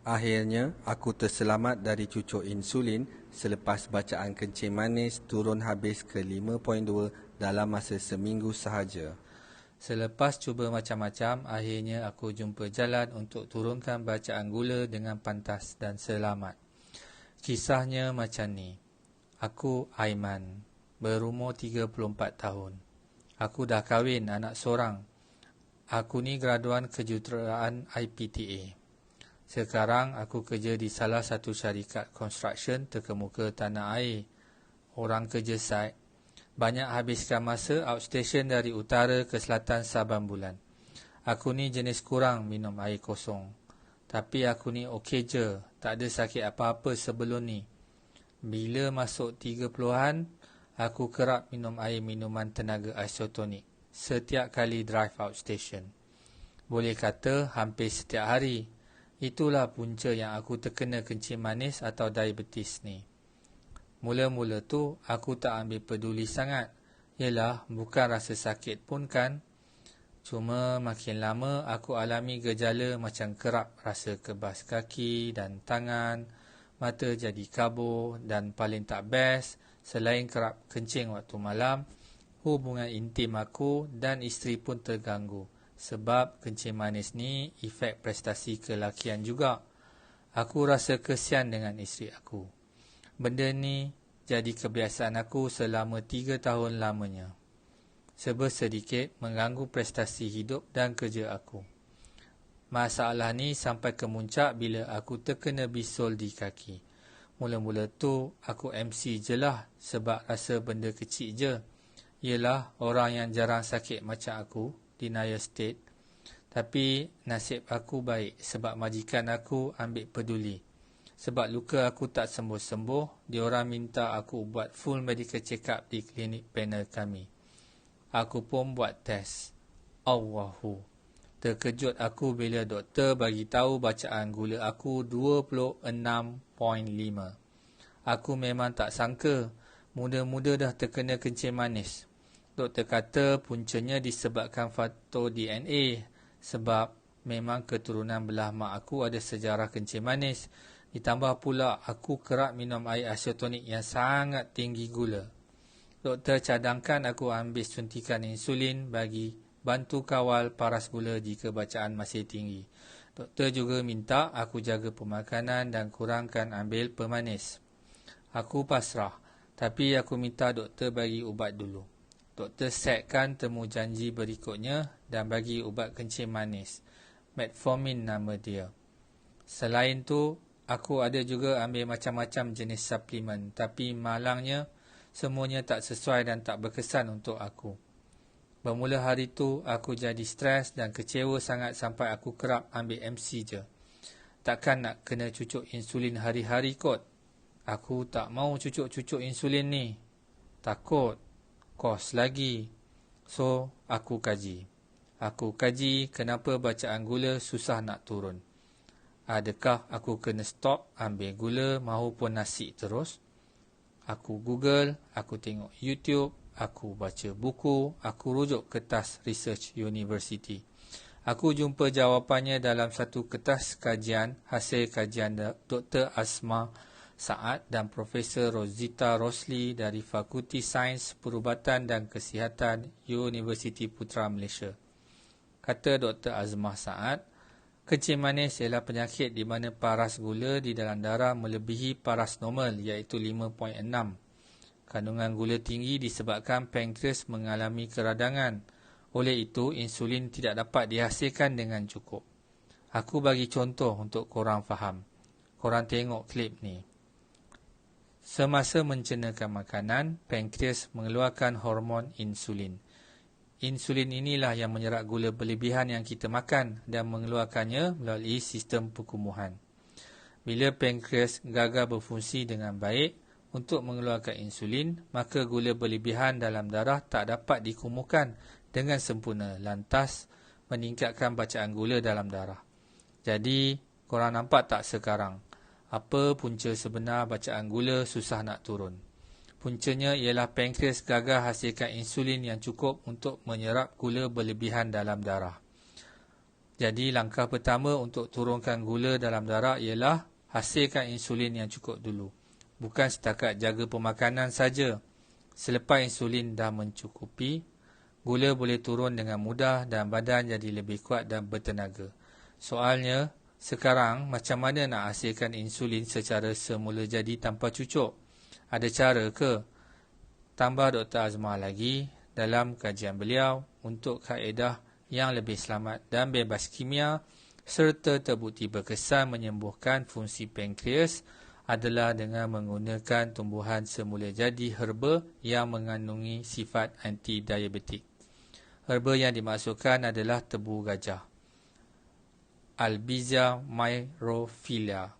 Akhirnya, aku terselamat dari cucuk insulin selepas bacaan kencing manis turun habis ke 5.2 dalam masa seminggu sahaja. Selepas cuba macam-macam, akhirnya aku jumpa jalan untuk turunkan bacaan gula dengan pantas dan selamat. Kisahnya macam ni. Aku Aiman, berumur 34 tahun. Aku dah kahwin, anak seorang. Aku ni graduan kejuruteraan IPTA. Sekarang aku kerja di salah satu syarikat construction terkemuka tanah air. Orang kerja site. Banyak habiskan masa outstation dari utara ke selatan saban bulan. Aku ni jenis kurang minum air kosong. Tapi aku ni okey je, tak ada sakit apa-apa sebelum ni. Bila masuk 30-an, aku kerap minum air minuman tenaga isotonik setiap kali drive outstation. Boleh kata hampir setiap hari. Itulah punca yang aku terkena kencing manis atau diabetes ni. Mula-mula tu aku tak ambil peduli sangat. Yelah, bukan rasa sakit pun kan. Cuma makin lama aku alami gejala macam kerap rasa kebas kaki dan tangan, mata jadi kabur dan paling tak best, selain kerap kencing waktu malam, hubungan intim aku dan isteri pun terganggu. Sebab kencing manis ni efek prestasi kelakian juga. Aku rasa kesian dengan isteri aku. Benda ni jadi kebiasaan aku selama 3 tahun lamanya. Sedikit mengganggu prestasi hidup dan kerja aku. Masalah ni sampai ke muncak bila aku terkena bisul di kaki. Mula-mula tu aku MC je lah sebab rasa benda kecil je. Yelah, orang yang jarang sakit macam aku, denial state. Tapi nasib aku baik sebab majikan aku ambil peduli. Sebab luka aku tak sembuh-sembuh, diorang minta aku buat full medical check-up di klinik panel kami. Aku pun buat test. Allahu. Terkejut aku bila doktor bagi tahu bacaan gula aku 26.5. Aku memang tak sangka, muda-muda dah terkena kencing manis. Doktor kata puncanya disebabkan faktor DNA sebab memang keturunan belah mak aku ada sejarah kencing manis. Ditambah pula aku kerap minum air isotonik yang sangat tinggi gula. Doktor cadangkan aku ambil suntikan insulin bagi bantu kawal paras gula jika bacaan masih tinggi. Doktor juga minta aku jaga pemakanan dan kurangkan ambil pemanis. Aku pasrah, tapi aku minta doktor bagi ubat dulu. Doktor setkan temu janji berikutnya dan bagi ubat kencing manis. Metformin nama dia. Selain tu, aku ada juga ambil macam-macam jenis suplemen, tapi malangnya semuanya tak sesuai dan tak berkesan untuk aku. Bermula hari tu, aku jadi stres dan kecewa sangat sampai aku kerap ambil MC je. Takkan nak kena cucuk insulin hari-hari kot. Aku tak mau cucuk-cucuk insulin ni. Takut. Kos lagi. So, aku kaji. Kenapa bacaan gula susah nak turun. Adakah aku kena stop ambil gula mahupun nasi terus? Aku Google, aku tengok YouTube, aku baca buku, aku rujuk kertas research university. Aku jumpa jawapannya dalam satu kertas kajian hasil kajian Dr. Asma Saad dan Profesor Rosita Rosli dari Fakulti Sains Perubatan dan Kesihatan Universiti Putra Malaysia. Kata Dr. Azmah Saad, kencing manis ialah penyakit di mana paras gula di dalam darah melebihi paras normal iaitu 5.6. Kandungan gula tinggi disebabkan pankreas mengalami keradangan. Oleh itu, insulin tidak dapat dihasilkan dengan cukup. Aku bagi contoh untuk korang faham. Korang tengok klip ni. Semasa mencernakan makanan, pankreas mengeluarkan hormon insulin. Insulin inilah yang menyerap gula berlebihan yang kita makan dan mengeluarkannya melalui sistem perkumuhan. Bila pankreas gagal berfungsi dengan baik untuk mengeluarkan insulin, maka gula berlebihan dalam darah tak dapat dikumuhkan dengan sempurna, lantas meningkatkan bacaan gula dalam darah. Jadi, korang nampak tak sekarang? Apa punca sebenar bacaan gula susah nak turun? Puncanya ialah pankreas gagal hasilkan insulin yang cukup untuk menyerap gula berlebihan dalam darah. Jadi langkah pertama untuk turunkan gula dalam darah ialah hasilkan insulin yang cukup dulu. Bukan setakat jaga pemakanan saja. Selepas insulin dah mencukupi, gula boleh turun dengan mudah dan badan jadi lebih kuat dan bertenaga. Soalnya, sekarang macam mana nak hasilkan insulin secara semula jadi tanpa cucuk? Ada cara ke? Tambah Dr. Azmah lagi dalam kajian beliau untuk kaedah yang lebih selamat dan bebas kimia serta terbukti berkesan menyembuhkan fungsi pankreas adalah dengan menggunakan tumbuhan semula jadi herba yang mengandungi sifat anti-diabetik. Herba yang dimaksudkan adalah tebu gajah, Albizia myrophila,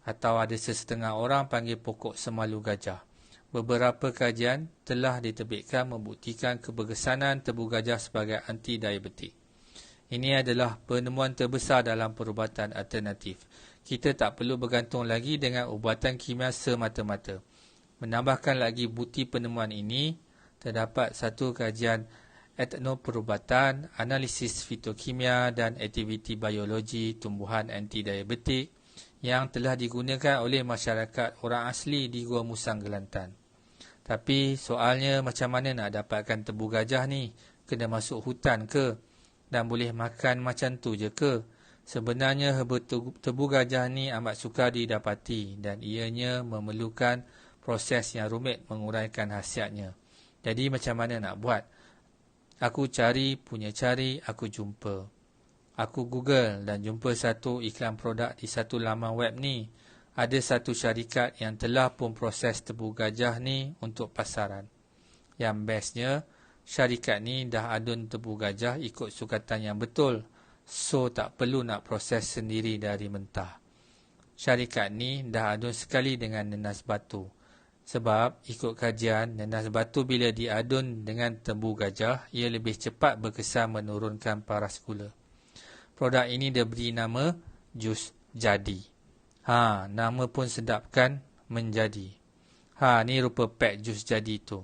atau ada sesetengah orang panggil pokok semalu gajah. Beberapa kajian telah diterbitkan membuktikan keberkesanan tebu gajah sebagai anti-diabetik. Ini adalah penemuan terbesar dalam perubatan alternatif. Kita tak perlu bergantung lagi dengan ubatan kimia semata-mata. Menambahkan lagi bukti penemuan ini, terdapat satu kajian etnoperubatan, analisis fitokimia dan aktiviti biologi tumbuhan anti-diabetik yang telah digunakan oleh masyarakat orang asli di Gua Musang Kelantan. Tapi soalnya macam mana nak dapatkan tebu gajah ni? Kena masuk hutan ke? Dan boleh makan macam tu je ke? Sebenarnya herba tebu gajah ni amat sukar didapati dan ianya memerlukan proses yang rumit menguraikan khasiatnya. Jadi macam mana nak buat? Aku cari, aku jumpa. Aku Google dan jumpa satu iklan produk di satu laman web ni. Ada satu syarikat yang telah pun proses tebu gajah ni untuk pasaran. Yang bestnya, syarikat ni dah adun tebu gajah ikut sukatan yang betul. So, tak perlu nak proses sendiri dari mentah. Syarikat ni dah adun sekali dengan nenas batu. Sebab, ikut kajian, nenas batu bila diadun dengan tebu gajah, ia lebih cepat berkesan menurunkan paras gula. Produk ini diberi nama jus jadi. Nama pun sedap kan? Menjadi. Ni rupa pack jus jadi tu.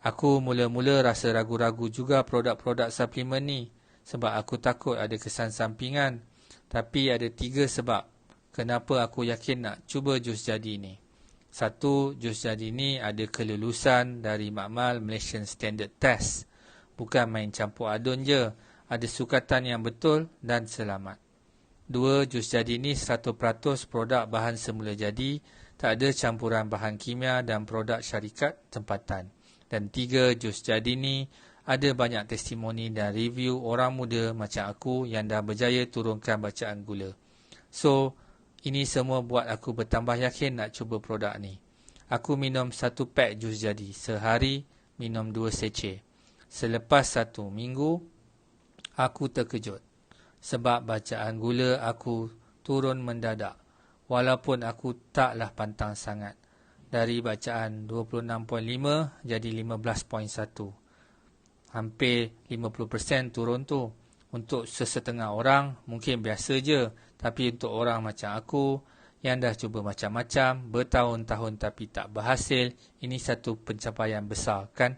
Aku mula-mula rasa ragu-ragu juga produk-produk suplemen ni. Sebab aku takut ada kesan sampingan. Tapi ada 3 sebab kenapa aku yakin nak cuba jus jadi ni. 1, jus jadi ni ada kelulusan dari Makmal Malaysian Standard Test. Bukan main campur adun je. Ada sukatan yang betul dan selamat. 2, jus jadi ni 100% produk bahan semula jadi, tak ada campuran bahan kimia dan produk syarikat tempatan. Dan 3, jus jadi ni ada banyak testimoni dan review orang muda macam aku yang dah berjaya turunkan bacaan gula. So, ini semua buat aku bertambah yakin nak cuba produk ni. Aku minum 1 pack jus jadi, sehari minum 2 seceh. Selepas 1 minggu, aku terkejut. Sebab bacaan gula aku turun mendadak. Walaupun aku taklah pantang sangat. Dari bacaan 26.5 jadi 15.1. Hampir 50% turun tu. Untuk sesetengah orang mungkin biasa je. Tapi untuk orang macam aku yang dah cuba macam-macam bertahun-tahun tapi tak berhasil, ini satu pencapaian besar kan?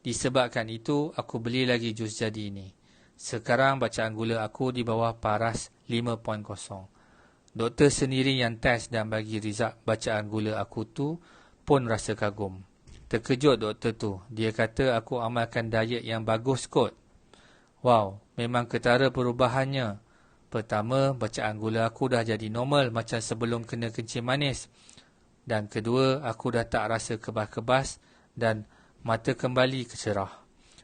Disebabkan itu aku beli lagi jus jadi ini. Sekarang bacaan gula aku di bawah paras 5.0. Doktor sendiri yang test dan bagi result bacaan gula aku tu pun rasa kagum. Terkejut doktor tu. Dia kata aku amalkan diet yang bagus kot. Wow, memang ketara perubahannya. Pertama, bacaan gula aku dah jadi normal macam sebelum kena kencing manis. Dan kedua, aku dah tak rasa kebas-kebas dan mata kembali cerah.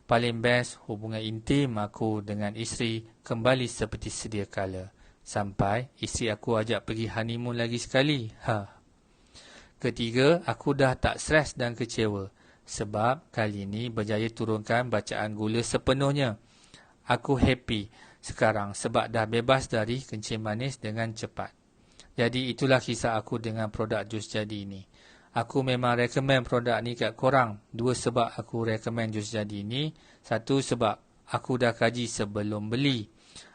Paling best, hubungan intim aku dengan isteri kembali seperti sedia kala. Sampai isteri aku ajak pergi honeymoon lagi sekali. Ketiga, aku dah tak stres dan kecewa. Sebab kali ini berjaya turunkan bacaan gula sepenuhnya. Aku happy sekarang sebab dah bebas dari kencing manis dengan cepat. Jadi itulah kisah aku dengan produk jus jadi ini. Aku memang recommend produk ni kat korang. 2 sebab aku recommend jus jadi ni. 1 sebab aku dah kaji sebelum beli.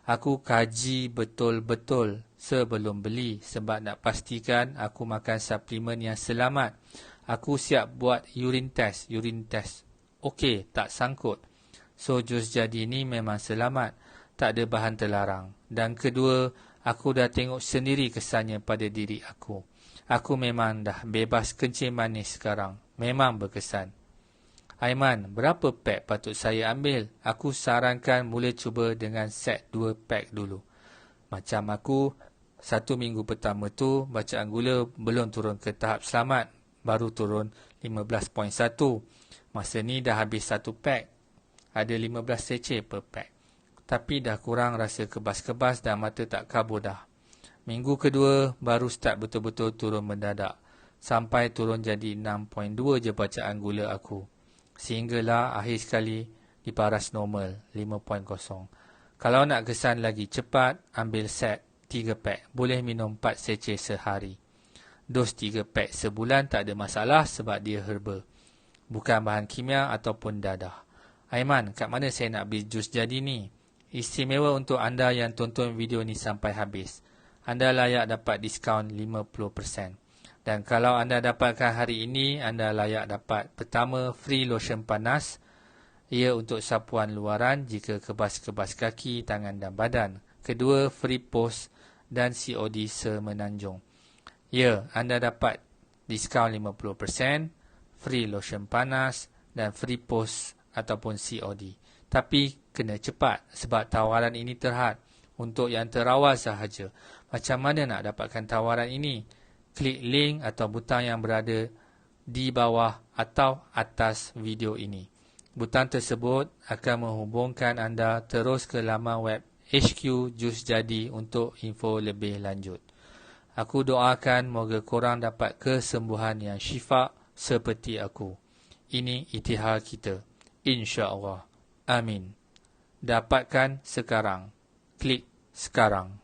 Aku kaji betul-betul sebelum beli. Sebab nak pastikan aku makan suplemen yang selamat. Aku siap buat urine test. Okey, tak sangkut. So jus jadi ni memang selamat. tak ada bahan terlarang. Dan kedua, aku dah tengok sendiri kesannya pada diri aku. Aku memang dah bebas kencing manis sekarang. Memang berkesan. Aiman, berapa pack patut saya ambil? Aku sarankan mula cuba dengan set 2 pack dulu. Macam aku, 1 minggu pertama tu bacaan gula belum turun ke tahap selamat. Baru turun 15.1. Masa ni dah habis 1 pack. Ada 15 cc per pack. Tapi dah kurang rasa kebas-kebas dan mata tak kabur dah. Minggu kedua baru start betul-betul turun mendadak. Sampai turun jadi 6.2 je bacaan gula aku. Sehinggalah akhir sekali diparas normal 5.0. Kalau nak kesan lagi cepat, ambil set 3 pack. Boleh minum 4 cc sehari. Dos 3 pack sebulan tak ada masalah sebab dia herba. Bukan bahan kimia ataupun dadah. Aiman, kat mana saya nak beli jus jadi ni? Istimewa untuk anda yang tonton video ni sampai habis. Anda layak dapat diskaun 50%. Dan kalau anda dapatkan hari ini, anda layak dapat pertama free lotion panas. Ia untuk sapuan luaran jika kebas-kebas kaki, tangan dan badan. Kedua, free post dan COD semenanjung. Ya, anda dapat diskaun 50%, free lotion panas dan free post ataupun COD. Tapi kena cepat sebab tawaran ini terhad untuk yang terawal sahaja. Macam mana nak dapatkan tawaran ini? Klik link atau butang yang berada di bawah atau atas video ini. Butang tersebut akan menghubungkan anda terus ke laman web HQ Jus Jadi untuk info lebih lanjut. Aku doakan moga korang dapat kesembuhan yang syifa seperti aku. Ini iktihar kita. InsyaAllah. Amin. Dapatkan sekarang. Klik sekarang.